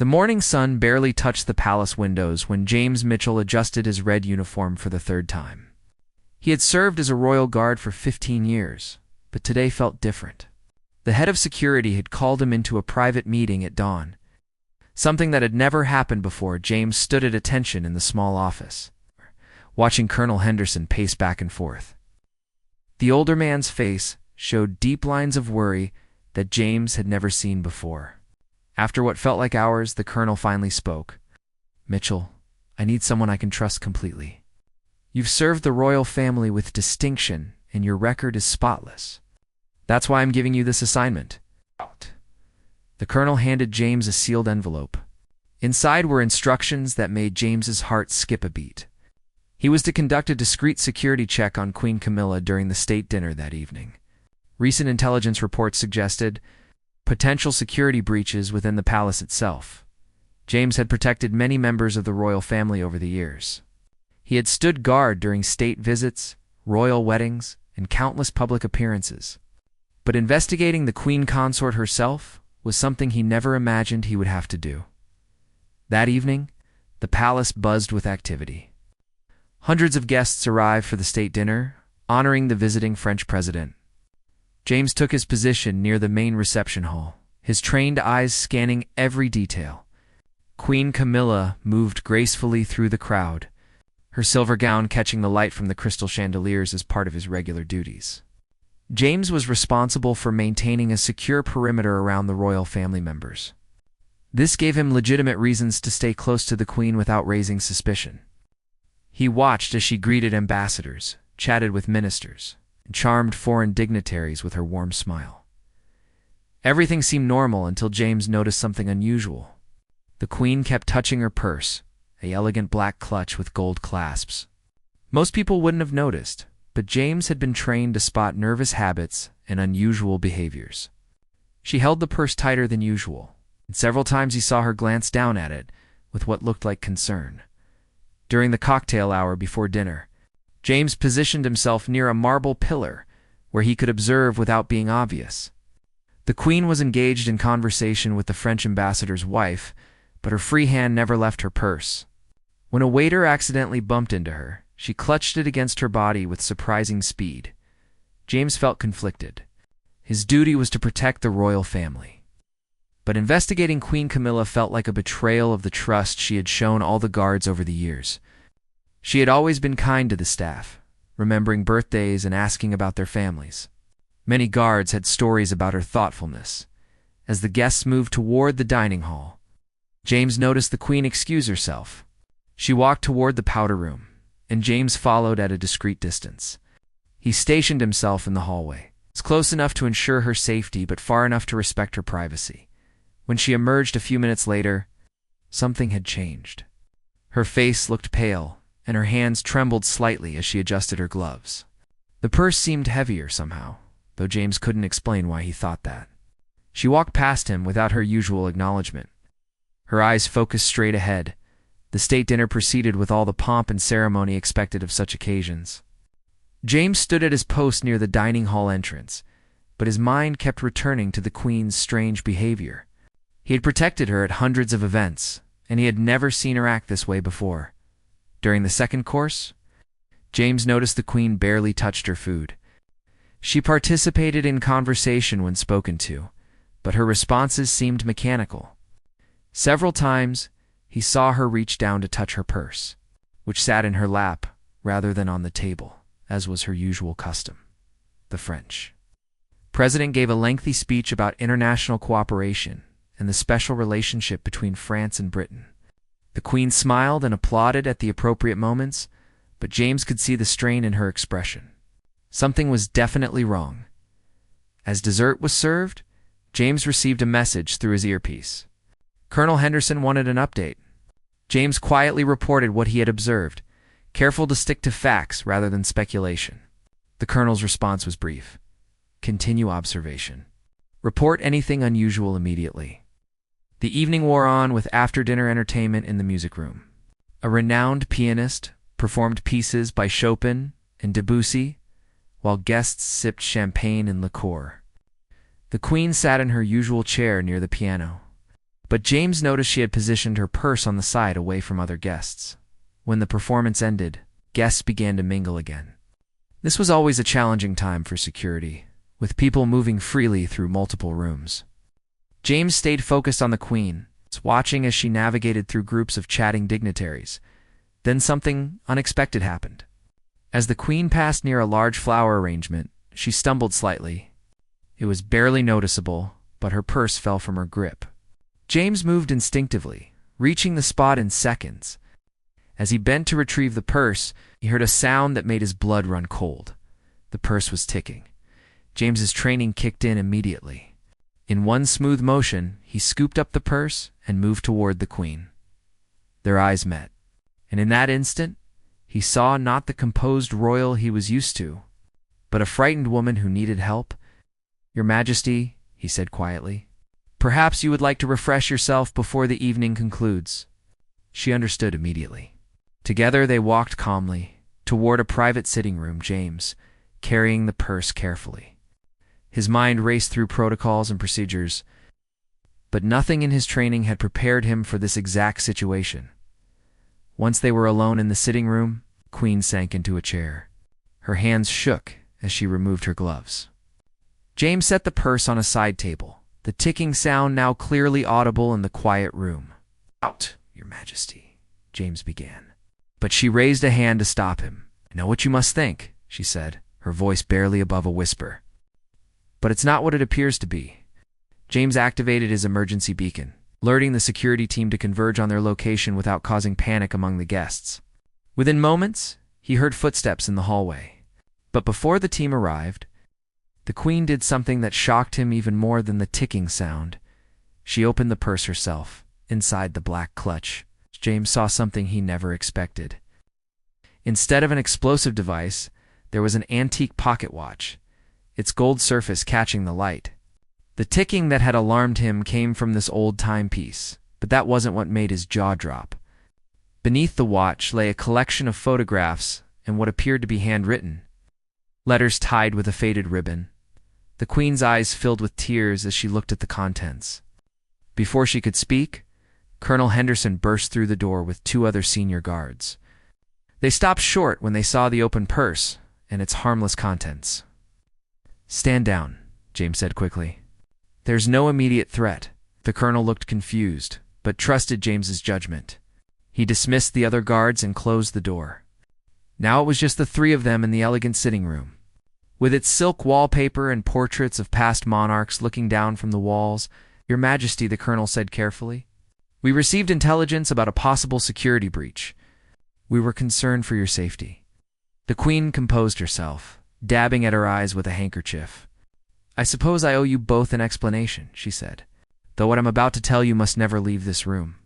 The morning sun barely touched the palace windows when James Mitchell adjusted his red uniform for the third time. He had served as a royal guard for 15 years, but today felt different. The head of security had called him into a private meeting at dawn. Something that had never happened before. James stood at attention in the small office, watching Colonel Henderson pace back and forth. The older man's face showed deep lines of worry that James had never seen before. After what felt like hours, the colonel finally spoke. "Mitchell, I need someone I can trust completely. You've served the royal family with distinction, and your record is spotless. That's why I'm giving you this assignment." The colonel handed James a sealed envelope. Inside were instructions that made James's heart skip a beat. He was to conduct a discreet security check on Queen Camilla during the state dinner that evening. Recent intelligence reports suggested potential security breaches within the palace itself. James had protected many members of the royal family over the years. He had stood guard during state visits, royal weddings, and countless public appearances. But investigating the queen consort herself was something he never imagined he would have to do. That evening, the palace buzzed with activity. Hundreds of guests arrived for the state dinner, honoring the visiting French president. James took his position near the main reception hall, his trained eyes scanning every detail. Queen Camilla moved gracefully through the crowd, her silver gown catching the light from the crystal chandeliers as part of his regular duties. James was responsible for maintaining a secure perimeter around the royal family members. This gave him legitimate reasons to stay close to the queen without raising suspicion. He watched as she greeted ambassadors, chatted with ministers, and charmed foreign dignitaries with her warm smile. Everything seemed normal until James noticed something unusual. The queen kept touching her purse, an elegant black clutch with gold clasps. Most people wouldn't have noticed, but James had been trained to spot nervous habits and unusual behaviors. She held the purse tighter than usual, and several times he saw her glance down at it with what looked like concern. During the cocktail hour before dinner, James positioned himself near a marble pillar where he could observe without being obvious. The queen was engaged in conversation with the French ambassador's wife, but her free hand never left her purse. When a waiter accidentally bumped into her, she clutched it against her body with surprising speed. James felt conflicted. His duty was to protect the royal family. But investigating Queen Camilla felt like a betrayal of the trust she had shown all the guards over the years. She had always been kind to the staff, remembering birthdays and asking about their families. Many guards had stories about her thoughtfulness. As the guests moved toward the dining hall, James noticed the queen excuse herself. She walked toward the powder room, and James followed at a discreet distance. He stationed himself in the hallway. It's close enough to ensure her safety, but far enough to respect her privacy. When she emerged a few minutes later, something had changed. Her face looked pale, and her hands trembled slightly as she adjusted her gloves. The purse seemed heavier somehow, though James couldn't explain why he thought that. She walked past him without her usual acknowledgement. Her eyes focused straight ahead. The state dinner proceeded with all the pomp and ceremony expected of such occasions. James stood at his post near the dining hall entrance, but his mind kept returning to the queen's strange behavior. He had protected her at hundreds of events, and he had never seen her act this way before. During the second course, James noticed the queen barely touched her food. She participated in conversation when spoken to, but her responses seemed mechanical. Several times, he saw her reach down to touch her purse, which sat in her lap rather than on the table, as was her usual custom. The French president gave a lengthy speech about international cooperation and the special relationship between France and Britain. The queen smiled and applauded at the appropriate moments, but James could see the strain in her expression. Something was definitely wrong. As dessert was served, James received a message through his earpiece. Colonel Henderson wanted an update. James quietly reported what he had observed, careful to stick to facts rather than speculation. The colonel's response was brief. Continue observation. Report anything unusual immediately. The evening wore on with after-dinner entertainment in the music room. A renowned pianist performed pieces by Chopin and Debussy, while guests sipped champagne and liqueur. The queen sat in her usual chair near the piano. But James noticed she had positioned her purse on the side away from other guests. When the performance ended, guests began to mingle again. This was always a challenging time for security, with people moving freely through multiple rooms. James stayed focused on the Queen, watching as she navigated through groups of chatting dignitaries. Then something unexpected happened. As the Queen passed near a large flower arrangement, she stumbled slightly. It was barely noticeable, but her purse fell from her grip. James moved instinctively, reaching the spot in seconds. As he bent to retrieve the purse, he heard a sound that made his blood run cold. The purse was ticking. James's training kicked in immediately. In one smooth motion, he scooped up the purse and moved toward the Queen. Their eyes met, and in that instant, he saw not the composed royal he was used to, but a frightened woman who needed help. "Your Majesty," he said quietly, "perhaps you would like to refresh yourself before the evening concludes." She understood immediately. Together they walked calmly toward a private sitting room, James carrying the purse carefully. His mind raced through protocols and procedures, but nothing in his training had prepared him for this exact situation. Once they were alone in the sitting room, the Queen sank into a chair. Her hands shook as she removed her gloves. James set the purse on a side table, the ticking sound now clearly audible in the quiet room. "Out, Your Majesty," James began. But she raised a hand to stop him. "I know what you must think," she said, her voice barely above a whisper. "But it's not what it appears to be." James activated his emergency beacon, alerting the security team to converge on their location without causing panic among the guests. Within moments, he heard footsteps in the hallway. But before the team arrived, the Queen did something that shocked him even more than the ticking sound. She opened the purse herself. Inside the black clutch, James saw something he never expected. Instead of an explosive device, there was an antique pocket watch, its gold surface catching the light. The ticking that had alarmed him came from this old timepiece, but that wasn't what made his jaw drop. Beneath the watch lay a collection of photographs and what appeared to be handwritten, letters tied with a faded ribbon. The Queen's eyes filled with tears as she looked at the contents. Before she could speak, Colonel Henderson burst through the door with 2 other senior guards. They stopped short when they saw the open purse and its harmless contents. "Stand down," James said quickly. "There's no immediate threat." The colonel looked confused, but trusted James's judgment. He dismissed the other guards and closed the door. Now it was just the 3 of them in the elegant sitting room. With its silk wallpaper and portraits of past monarchs looking down from the walls, "Your Majesty," the colonel said carefully, "we received intelligence about a possible security breach. We were concerned for your safety." The Queen composed herself, dabbing at her eyes with a handkerchief. "I suppose I owe you both an explanation," she said, "though what I'm about to tell you must never leave this room."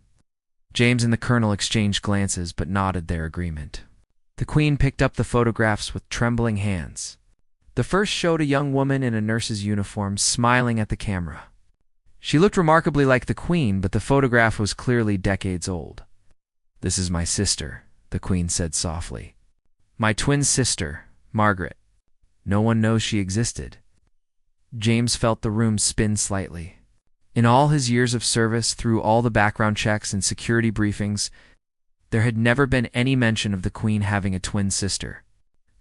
James and the colonel exchanged glances but nodded their agreement. The Queen picked up the photographs with trembling hands. The first showed a young woman in a nurse's uniform smiling at the camera. She looked remarkably like the Queen, but the photograph was clearly decades old. "This is my sister," the Queen said softly. "My twin sister, Margaret. No one knows she existed." James felt the room spin slightly. In all his years of service, through all the background checks and security briefings, there had never been any mention of the Queen having a twin sister.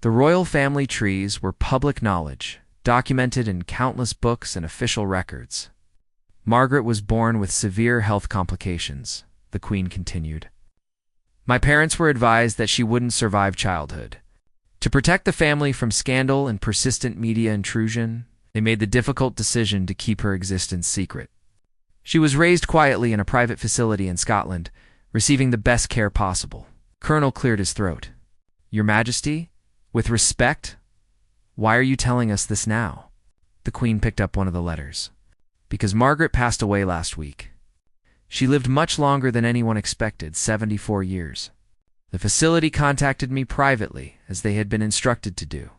The royal family trees were public knowledge, documented in countless books and official records. "Margaret was born with severe health complications," the Queen continued. "My parents were advised that she wouldn't survive childhood. To protect the family from scandal and persistent media intrusion, they made the difficult decision to keep her existence secret. She was raised quietly in a private facility in Scotland, receiving the best care possible." Colonel cleared his throat. "Your Majesty, with respect, why are you telling us this now?" The Queen picked up one of the letters. "Because Margaret passed away last week. She lived much longer than anyone expected, 74 years. The facility contacted me privately, as they had been instructed to do.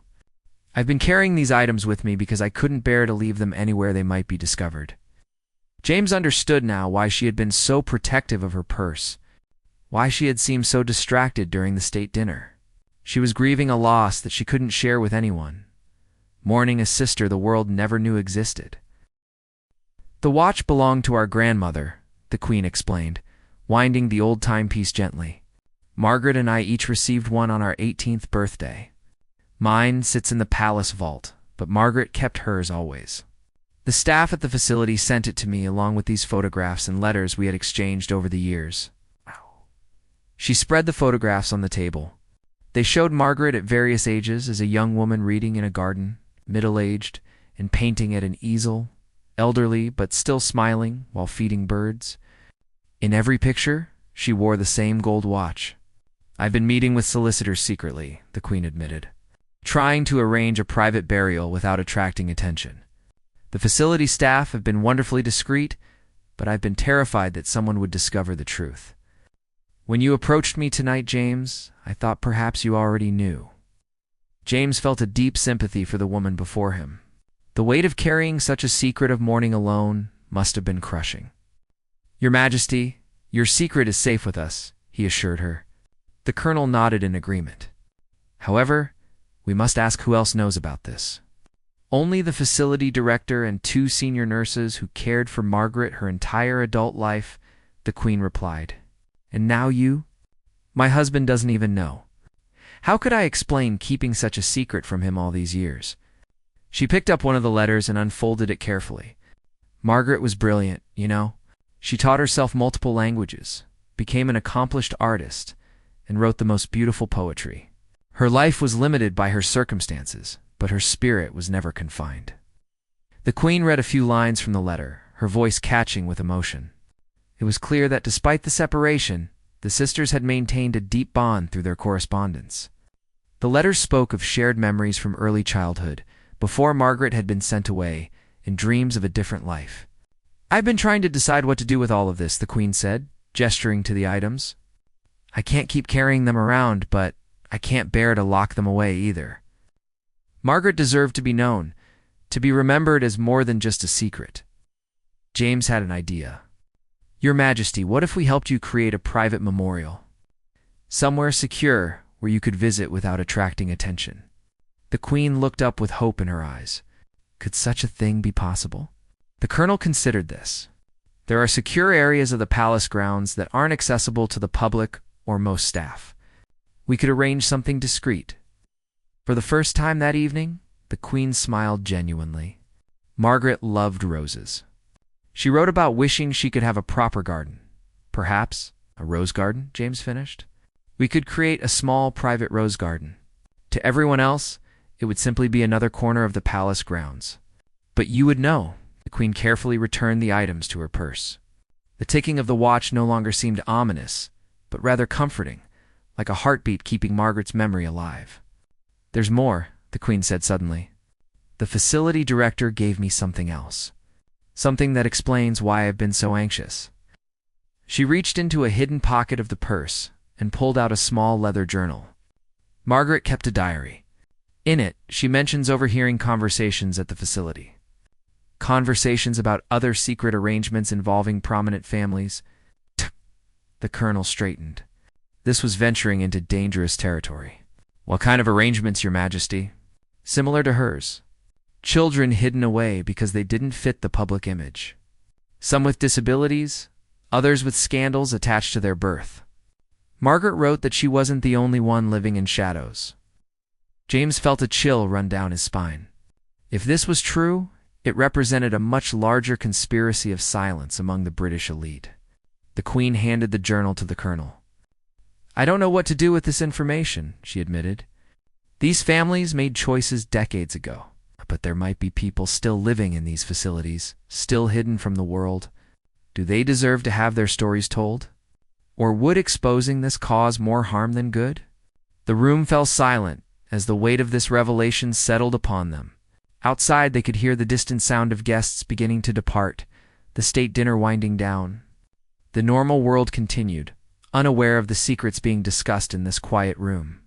I've been carrying these items with me because I couldn't bear to leave them anywhere they might be discovered." James understood now why she had been so protective of her purse, why she had seemed so distracted during the state dinner. She was grieving a loss that she couldn't share with anyone, mourning a sister the world never knew existed. "The watch belonged to our grandmother," the Queen explained, winding the old timepiece gently. "Margaret and I each received one on our 18th birthday. Mine sits in the palace vault, but Margaret kept hers always. The staff at the facility sent it to me along with these photographs and letters we had exchanged over the years." She spread the photographs on the table. They showed Margaret at various ages as a young woman reading in a garden, middle-aged, and painting at an easel, elderly but still smiling while feeding birds. In every picture, she wore the same gold watch. "I've been meeting with solicitors secretly," the Queen admitted, "trying to arrange a private burial without attracting attention. The facility staff have been wonderfully discreet, but I've been terrified that someone would discover the truth. When you approached me tonight, James, I thought perhaps you already knew." James felt a deep sympathy for the woman before him. The weight of carrying such a secret of mourning alone must have been crushing. "Your Majesty, your secret is safe with us," he assured her. The colonel nodded in agreement. "However, we must ask who else knows about this." "Only the facility director and 2 senior nurses who cared for Margaret her entire adult life," the Queen replied. "And now you? My husband doesn't even know. How could I explain keeping such a secret from him all these years?" She picked up one of the letters and unfolded it carefully. "Margaret was brilliant, you know. She taught herself multiple languages, became an accomplished artist, and wrote the most beautiful poetry. Her life was limited by her circumstances, but her spirit was never confined." The Queen read a few lines from the letter, her voice catching with emotion. It was clear that despite the separation, the sisters had maintained a deep bond through their correspondence. The letters spoke of shared memories from early childhood, before Margaret had been sent away, and dreams of a different life. "I've been trying to decide what to do with all of this," the Queen said, gesturing to the items. "I can't keep carrying them around, but I can't bear to lock them away either. Margaret deserved to be known, to be remembered as more than just a secret." James had an idea. "Your Majesty, what if we helped you create a private memorial? Somewhere secure where you could visit without attracting attention." The Queen looked up with hope in her eyes. Could such a thing be possible? The colonel considered this. "There are secure areas of the palace grounds that aren't accessible to the public or most staff. We could arrange something discreet." For the first time that evening, the Queen smiled genuinely. Margaret loved roses. She wrote about wishing she could have a proper garden. "Perhaps a rose garden," James finished. "We could create a small private rose garden. To everyone else, it would simply be another corner of the palace grounds. But you would know." The Queen carefully returned the items to her purse. The ticking of the watch no longer seemed ominous, but rather comforting, like a heartbeat keeping Margaret's memory alive. "There's more," the Queen said suddenly. "The facility director gave me something else. Something that explains why I've been so anxious." She reached into a hidden pocket of the purse and pulled out a small leather journal. Margaret kept a diary. In it, she mentions overhearing conversations at the facility. Conversations about other secret arrangements involving prominent families. The colonel straightened. This was venturing into dangerous territory. "What kind of arrangements, Your Majesty?" "Similar to hers. Children hidden away because they didn't fit the public image. Some with disabilities, others with scandals attached to their birth." Margaret wrote that she wasn't the only one living in shadows. James felt a chill run down his spine. If this was true, it represented a much larger conspiracy of silence among the British elite. The Queen handed the journal to the colonel. "I don't know what to do with this information," she admitted. "These families made choices decades ago, but there might be people still living in these facilities, still hidden from the world. Do they deserve to have their stories told? Or would exposing this cause more harm than good?" The room fell silent as the weight of this revelation settled upon them. Outside, they could hear the distant sound of guests beginning to depart, the state dinner winding down. The normal world continued, unaware of the secrets being discussed in this quiet room.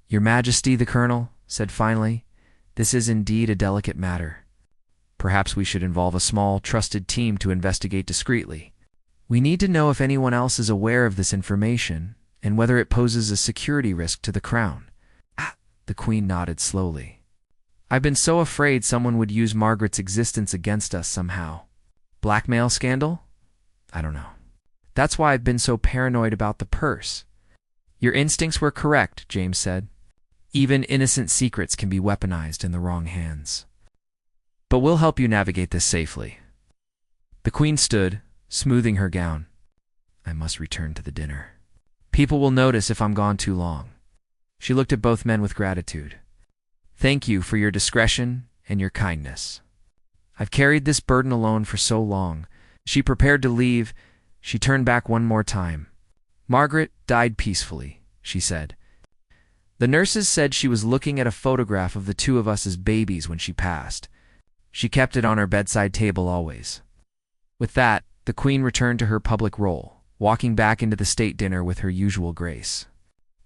"Your Majesty," the colonel said finally, "this is indeed a delicate matter. Perhaps we should involve a small, trusted team to investigate discreetly. We need to know if anyone else is aware of this information and whether it poses a security risk to the crown." The Queen nodded slowly. "I've been so afraid someone would use Margaret's existence against us somehow. Blackmail scandal? I don't know." That's why I've been so paranoid about the purse. Your instincts were correct, James said. Even innocent secrets can be weaponized in the wrong hands. But we'll help you navigate this safely. The Queen stood, smoothing her gown. I must return to the dinner. People will notice if I'm gone too long. She looked at both men with gratitude. Thank you for your discretion and your kindness. I've carried this burden alone for so long. She prepared to leave. She turned back one more time. Margaret died peacefully, she said. The nurses said she was looking at a photograph of the two of us as babies when she passed. She kept it on her bedside table always. With that, the Queen returned to her public role, walking back into the state dinner with her usual grace.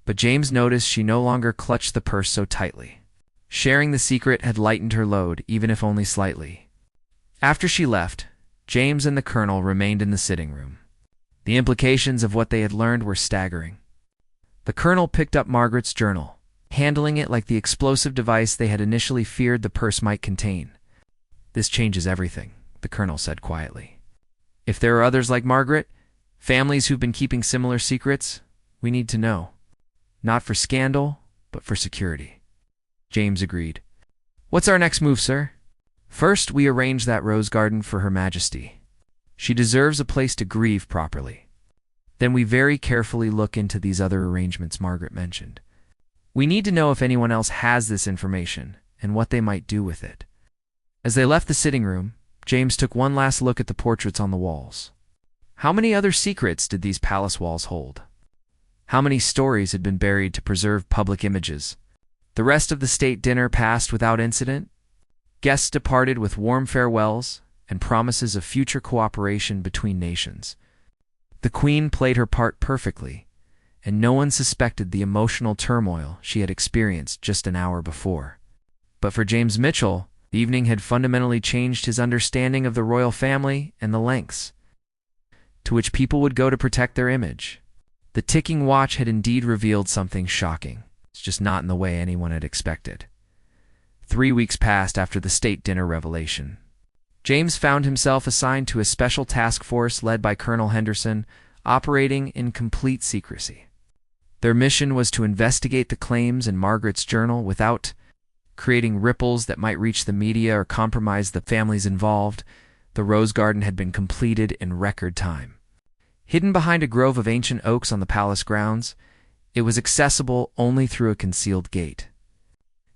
But James noticed she no longer clutched the purse so tightly. Sharing the secret had lightened her load, even if only slightly. After she left, James and the Colonel remained in the sitting room. The implications of what they had learned were staggering. The Colonel picked up Margaret's journal, handling it like the explosive device they had initially feared the purse might contain. This changes everything, the Colonel said quietly. If there are others like Margaret, families who've been keeping similar secrets, we need to know. Not for scandal, but for security. James agreed. What's our next move, sir? First, we arrange that rose garden for Her Majesty. She deserves a place to grieve properly. Then we very carefully look into these other arrangements Margaret mentioned. We need to know if anyone else has this information and what they might do with it. As they left the sitting room, James took one last look at the portraits on the walls. How many other secrets did these palace walls hold? How many stories had been buried to preserve public images? The rest of the state dinner passed without incident. Guests departed with warm farewells and promises of future cooperation between nations. The Queen played her part perfectly, and no one suspected the emotional turmoil she had experienced just an hour before. But for James Mitchell, the evening had fundamentally changed his understanding of the royal family and the lengths to which people would go to protect their image. The ticking watch had indeed revealed something shocking. It's just not in the way anyone had expected. 3 weeks passed after the state dinner revelation. James found himself assigned to a special task force led by Colonel Henderson, operating in complete secrecy. Their mission was to investigate the claims in Margaret's journal without creating ripples that might reach the media or compromise the families involved. The rose garden had been completed in record time. Hidden behind a grove of ancient oaks on the palace grounds, it was accessible only through a concealed gate.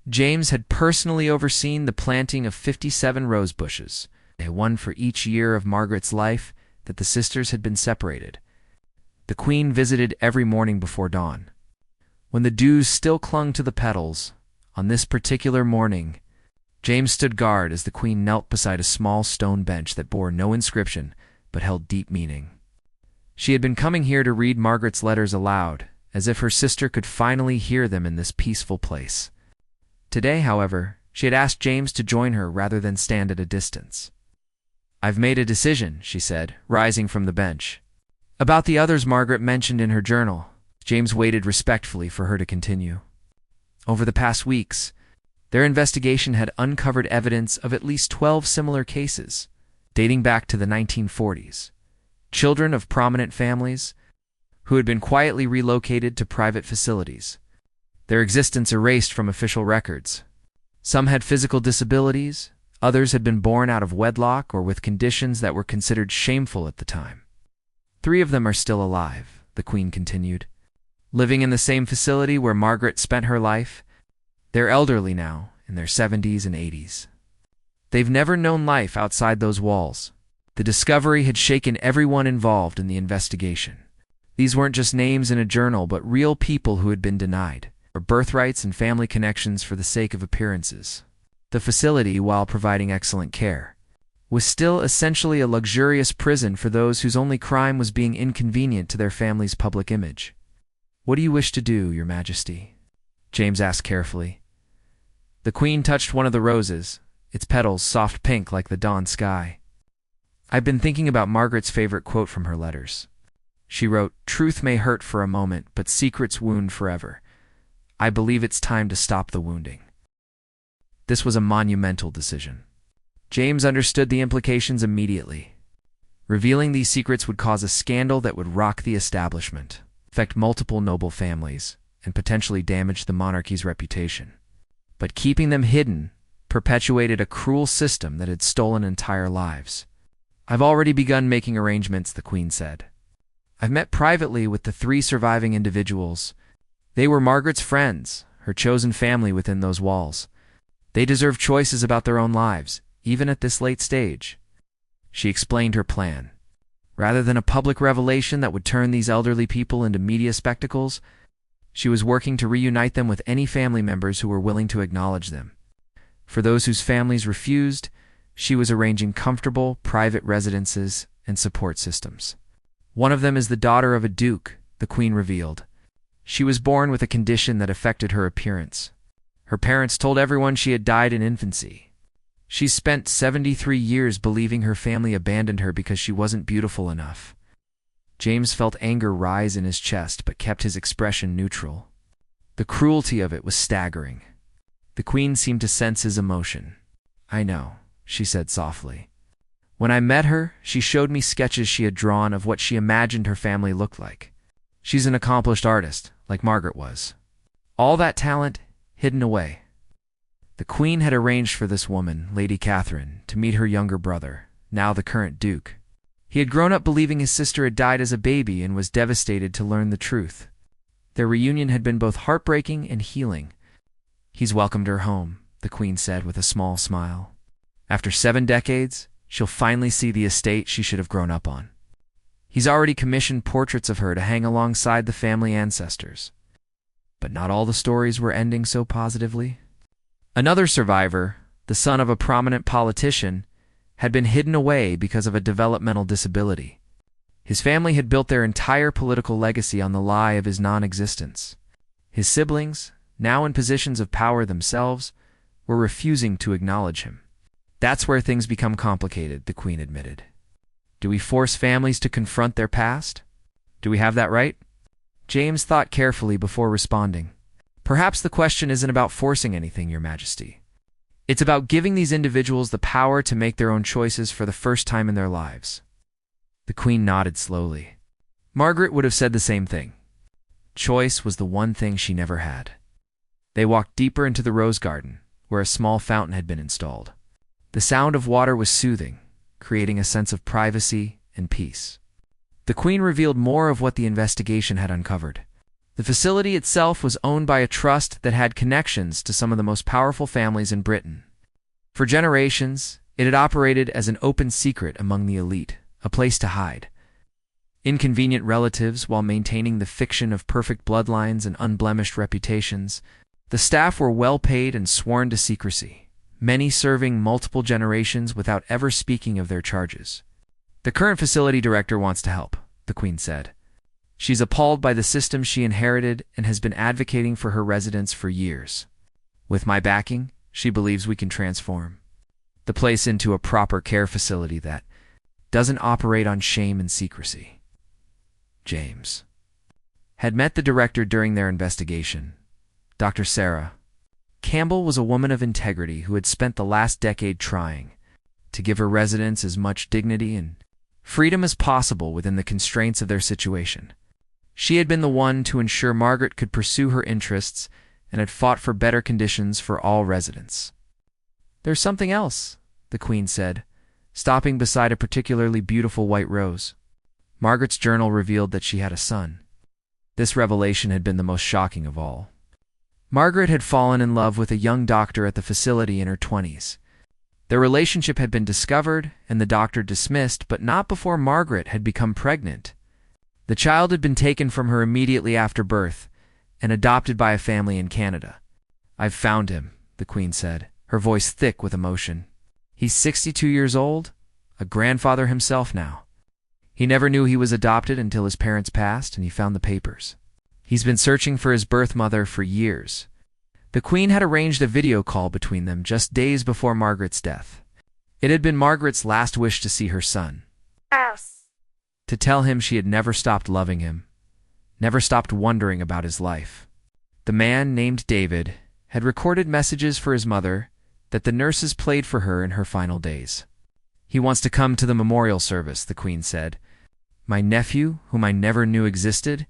James had personally overseen the planting of 57 rose bushes, one for each year of Margaret's life that the sisters had been separated. The Queen visited every morning before dawn. When the dews still clung to the petals, on this particular morning, James stood guard as the Queen knelt beside a small stone bench that bore no inscription but held deep meaning. She had been coming here to read Margaret's letters aloud, as if her sister could finally hear them in this peaceful place. Today, however, she had asked James to join her rather than stand at a distance. I've made a decision, she said, rising from the bench. About the others Margaret mentioned in her journal. James waited respectfully for her to continue. Over the past weeks, their investigation had uncovered evidence of at least 12 similar cases, dating back to the 1940s. Children of prominent families who had been quietly relocated to private facilities, their existence erased from official records. Some had physical disabilities, others had been born out of wedlock or with conditions that were considered shameful at the time. 3 of them are still alive, the Queen continued, living in the same facility where Margaret spent her life. They're elderly now, in their 70s and 80s. They've never known life outside those walls. The discovery had shaken everyone involved in the investigation. These weren't just names in a journal, but real people who had been denied, or birthrights and family connections for the sake of appearances. The facility, while providing excellent care, was still essentially a luxurious prison for those whose only crime was being inconvenient to their family's public image. What do you wish to do, Your Majesty? James asked carefully. The Queen touched one of the roses, its petals soft pink like the dawn sky. I've been thinking about Margaret's favorite quote from her letters. She wrote, "Truth may hurt for a moment, but secrets wound forever. I believe it's time to stop the wounding." This was a monumental decision. James understood the implications immediately. Revealing these secrets would cause a scandal that would rock the establishment, affect multiple noble families, and potentially damage the monarchy's reputation. But keeping them hidden perpetuated a cruel system that had stolen entire lives. "I've already begun making arrangements," the Queen said. "I've met privately with the 3 surviving individuals. They were Margaret's friends, her chosen family within those walls. They deserve choices about their own lives, even at this late stage." She explained her plan. Rather than a public revelation that would turn these elderly people into media spectacles, she was working to reunite them with any family members who were willing to acknowledge them. For those whose families refused, she was arranging comfortable, private residences and support systems. "One of them is the daughter of a duke," the Queen revealed. "She was born with a condition that affected her appearance. Her parents told everyone she had died in infancy. She spent 73 years believing her family abandoned her because she wasn't beautiful enough." James felt anger rise in his chest but kept his expression neutral. The cruelty of it was staggering. The Queen seemed to sense his emotion. "I know," she said softly. "When I met her, she showed me sketches she had drawn of what she imagined her family looked like. She's an accomplished artist, like Margaret was. All that talent hidden away." The Queen had arranged for this woman, Lady Catherine, to meet her younger brother, now the current Duke. He had grown up believing his sister had died as a baby and was devastated to learn the truth. Their reunion had been both heartbreaking and healing. "He's welcomed her home," the Queen said with a small smile. "After 7 decades, she'll finally see the estate she should have grown up on. He's already commissioned portraits of her to hang alongside the family ancestors." But not all the stories were ending so positively. Another survivor, the son of a prominent politician, had been hidden away because of a developmental disability. His family had built their entire political legacy on the lie of his non-existence. His siblings, now in positions of power themselves, were refusing to acknowledge him. "That's where things become complicated," the Queen admitted. "Do we force families to confront their past? Do we have that right?" James thought carefully before responding. "Perhaps the question isn't about forcing anything, Your Majesty. It's about giving these individuals the power to make their own choices for the first time in their lives." The Queen nodded slowly. Margaret would have said the same thing. Choice was the one thing she never had. They walked deeper into the rose garden, where a small fountain had been installed. The sound of water was soothing, creating a sense of privacy and peace. The Queen revealed more of what the investigation had uncovered. The facility itself was owned by a trust that had connections to some of the most powerful families in Britain. For generations, it had operated as an open secret among the elite, a place to hide inconvenient relatives while maintaining the fiction of perfect bloodlines and unblemished reputations. The staff were well paid and sworn to secrecy, many serving multiple generations without ever speaking of their charges. "The current facility director wants to help," the Queen said. "She's appalled by the system she inherited and has been advocating for her residents for years. With my backing, she believes we can transform the place into a proper care facility that doesn't operate on shame and secrecy." James had met the director during their investigation. Dr. Sarah Campbell was a woman of integrity who had spent the last decade trying to give her residents as much dignity and freedom as possible within the constraints of their situation. She had been the one to ensure Margaret could pursue her interests and had fought for better conditions for all residents. "There's something else," the Queen said, stopping beside a particularly beautiful white rose. Margaret's journal revealed that she had a son. This revelation had been the most shocking of all. Margaret had fallen in love with a young doctor at the facility in her 20s. Their relationship had been discovered and the doctor dismissed, but not before Margaret had become pregnant. The child had been taken from her immediately after birth and adopted by a family in Canada. "I've found him," the Queen said, her voice thick with emotion. "He's 62 years old, a grandfather himself now. He never knew he was adopted until his parents passed and he found the papers. He's been searching for his birth mother for years." The Queen had arranged a video call between them just days before Margaret's death. It had been Margaret's last wish to see her son, to tell him she had never stopped loving him, never stopped wondering about his life. The man, named David, had recorded messages for his mother that the nurses played for her in her final days. He wants to come to the memorial service, the Queen said. My nephew, whom I never knew existed?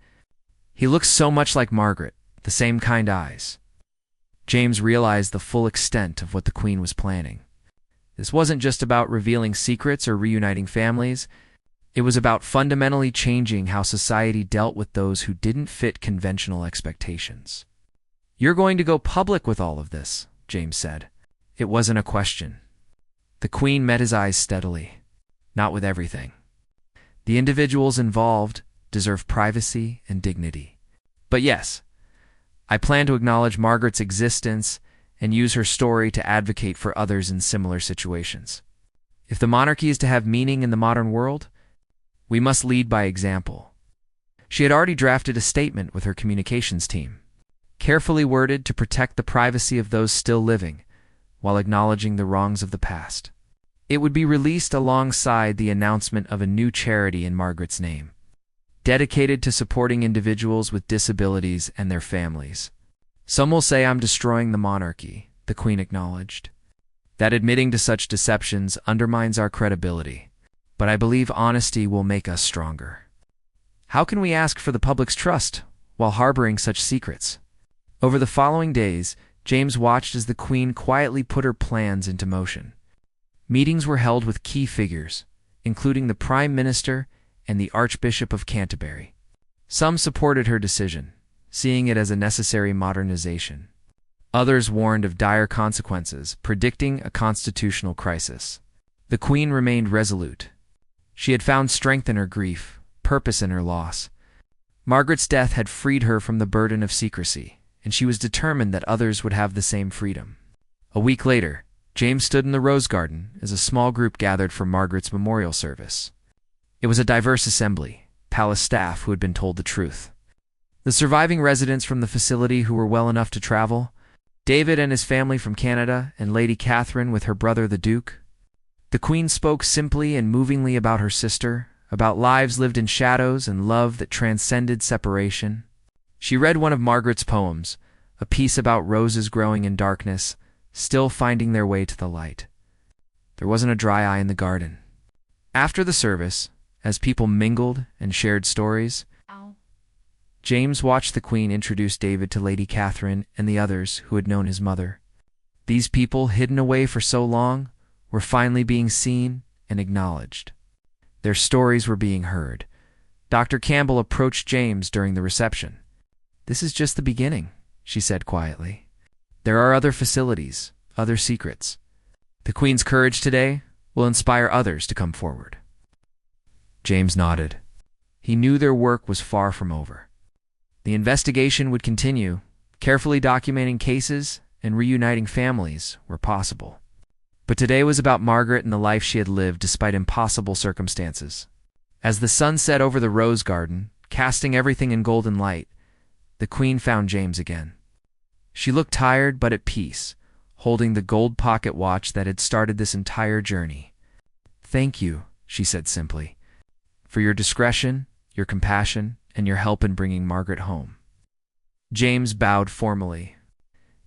He looks so much like Margaret, the same kind eyes. James realized the full extent of what the Queen was planning. This wasn't just about revealing secrets or reuniting families. It was about fundamentally changing how society dealt with those who didn't fit conventional expectations. You're going to go public with all of this, James said. It wasn't a question. The Queen met his eyes steadily. Not with everything. The individuals involved deserve privacy and dignity. But yes, I plan to acknowledge Margaret's existence and use her story to advocate for others in similar situations. If the monarchy is to have meaning in the modern world, we must lead by example. She had already drafted a statement with her communications team, carefully worded to protect the privacy of those still living, while acknowledging the wrongs of the past. It would be released alongside the announcement of a new charity in Margaret's name, dedicated to supporting individuals with disabilities and their families. Some will say I'm destroying the monarchy, the Queen acknowledged. That admitting to such deceptions undermines our credibility, but I believe honesty will make us stronger. How can we ask for the public's trust while harboring such secrets? Over the following days, James watched as the Queen quietly put her plans into motion. Meetings were held with key figures, including the Prime Minister and the Archbishop of Canterbury. Some supported her decision, seeing it as a necessary modernization. Others warned of dire consequences, predicting a constitutional crisis. The Queen remained resolute. She had found strength in her grief, purpose in her loss. Margaret's death had freed her from the burden of secrecy, and she was determined that others would have the same freedom. A week later, James stood in the Rose Garden as a small group gathered for Margaret's memorial service. It was a diverse assembly, palace staff who had been told the truth. The surviving residents from the facility who were well enough to travel, David and his family from Canada, and Lady Catherine with her brother the Duke. The Queen spoke simply and movingly about her sister, about lives lived in shadows and love that transcended separation. She read one of Margaret's poems, a piece about roses growing in darkness, still finding their way to the light. There wasn't a dry eye in the garden. After the service, as people mingled and shared stories, James watched the Queen introduce David to Lady Catherine and the others who had known his mother. These people, hidden away for so long, were finally being seen and acknowledged. Their stories were being heard. Dr. Campbell approached James during the reception. This is just the beginning, she said quietly. There are other facilities, other secrets. The Queen's courage today will inspire others to come forward. James nodded. He knew their work was far from over. The investigation would continue, carefully documenting cases and reuniting families where possible. But today was about Margaret and the life she had lived despite impossible circumstances. As the sun set over the rose garden, casting everything in golden light, the Queen found James again. She looked tired but at peace, holding the gold pocket watch that had started this entire journey. Thank you, she said simply, for your discretion, your compassion, and your help in bringing Margaret home. James bowed formally.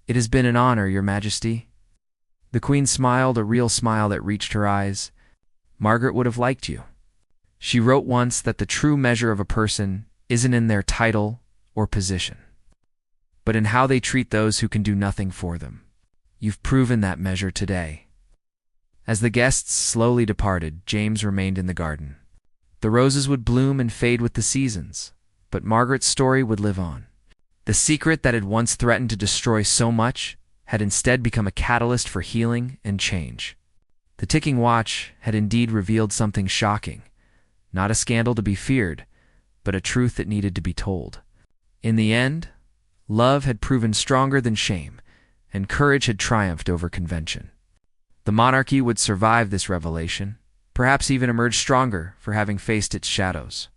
It has been an honor, Your Majesty. The Queen smiled, a real smile that reached her eyes. Margaret would have liked you. She wrote once that the true measure of a person isn't in their title or position, but in how they treat those who can do nothing for them. You've proven that measure today. As the guests slowly departed, James remained in the garden. The roses would bloom and fade with the seasons, but Margaret's story would live on. The secret that had once threatened to destroy so much had instead become a catalyst for healing and change. The ticking watch had indeed revealed something shocking, not a scandal to be feared, but a truth that needed to be told. In the end, love had proven stronger than shame, and courage had triumphed over convention. The monarchy would survive this revelation, perhaps even emerge stronger for having faced its shadows.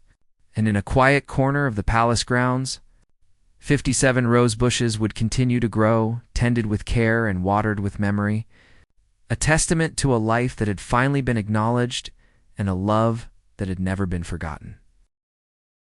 And in a quiet corner of the palace grounds, 57 rose bushes would continue to grow, tended with care and watered with memory, a testament to a life that had finally been acknowledged and a love that had never been forgotten.